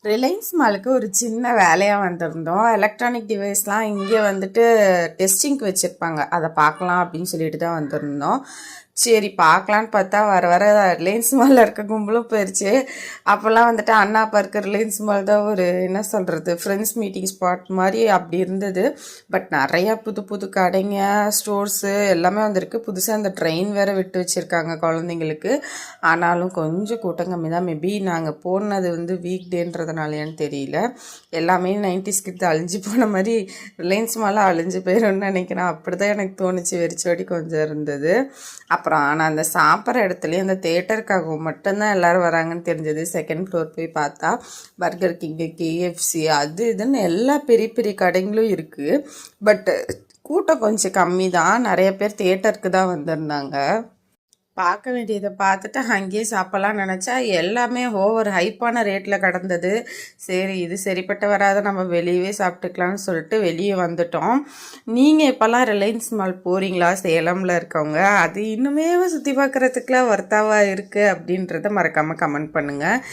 Reliance மாலுக்கு ஒரு சின்ன வேலையாக வந்திருந்தோம். எலக்ட்ரானிக் டிவைஸ்லாம் இங்கே வந்துட்டு டெஸ்டிங்க்கு வச்சுருப்பாங்க, அதை பார்க்கலாம் அப்படின்னு சொல்லிட்டு தான் வந்திருந்தோம். சரி பார்க்கலான்னு பார்த்தா வர வர ரிலையன்ஸ் மாலில் இருக்க கும்பலும் போயிடுச்சு. அப்போல்லாம் வந்துட்டு அண்ணா பார்க்க ரிலையன்ஸ் மால் தான் ஒரு என்ன சொல்கிறது ஃப்ரெண்ட்ஸ் மீட்டிங் ஸ்பாட் மாதிரி அப்படி இருந்தது. பட் நிறையா புது புது கடைங்க, ஸ்டோர்ஸு எல்லாமே வந்திருக்கு. புதுசாக அந்த ட்ரெயின் வேறு விட்டு வச்சுருக்காங்க குழந்தைங்களுக்கு. ஆனாலும் கொஞ்சம் கூட்டம் கம்மி தான். மேபி நாங்கள் போனது வந்து வீக் டேன்றதுனாலையான்னு தெரியல. எல்லாமே 90s கிட்ட அழிஞ்சு போன மாதிரி ரிலையன்ஸ் மாலாக அழிஞ்சு போயிடும்னு நினைக்கிறேன். அப்படி தான் எனக்கு தோணுச்சு. வெறிச்சோடி கொஞ்சம் இருந்தது. அப்புறம் ஆனால் அந்த சாப்பிட்ற இடத்துலையும் அந்த தேட்டருக்காக மட்டும்தான் எல்லோரும் வராங்கன்னு தெரிஞ்சது. செகண்ட் ஃப்ளோர் போய் பார்த்தா பர்கர் கிங்கு, கேஎஃப்சி, அது இதுன்னு எல்லா பெரிய பெரிய கடைங்களும் இருக்குது. பட் கூட்டம் கொஞ்சம் கம்மி தான். நிறைய பேர் தேட்டருக்கு தான் வந்திருந்தாங்க. பார்க்க வேண்டியதை பார்த்துட்டு அங்கேயே சாப்பிட்லான்னு நினச்சா எல்லாமே ஓவர் ஹைப்பான ரேட்டில் கிடந்தது. சரி இது சரிப்பட்ட வராத, நம்ம வெளியவே சாப்பிட்டுக்கலான்னு சொல்லிட்டு வெளியே வந்துட்டோம். நீங்கள் இப்போல்லாம் ரிலையன்ஸ் மால் போகிறீங்களா? சேலமில் இருக்கவங்க அது இன்னுமே சுற்றி பார்க்குறதுக்குலாம் வர்த்தாவாக இருக்குது அப்படின்றத மறக்காமல் கமெண்ட் பண்ணுங்கள்.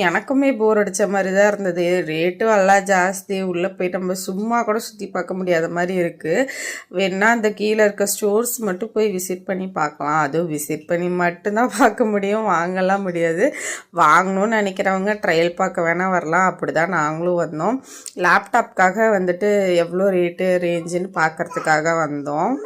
எனக்குமே போர் அடித்த மாதிரி தான் இருந்தது. ரேட்டும் எல்லாம் ஜாஸ்தி. உள்ளே போய் நம்ம சும்மா கூட சுற்றி பார்க்க முடியாத மாதிரி இருக்குது. வேணா அந்த கீழே இருக்க ஸ்டோர்ஸ் மட்டும் போய் விசிட் பண்ணி பார்க்கலாம். அதுவும் விசிட் பண்ணி மட்டும்தான் பார்க்க முடியும், வாங்கலாம் முடியாது. வாங்கணும்னு நினைக்கிறவங்க ட்ரையல் பார்க்க வேணால் வரலாம். அப்படி தான் நாங்களும் வந்தோம். லேப்டாப்காக வந்துட்டு எவ்வளோ ரேஞ்சுன்னு பார்க்குறதுக்காக வந்தோம்.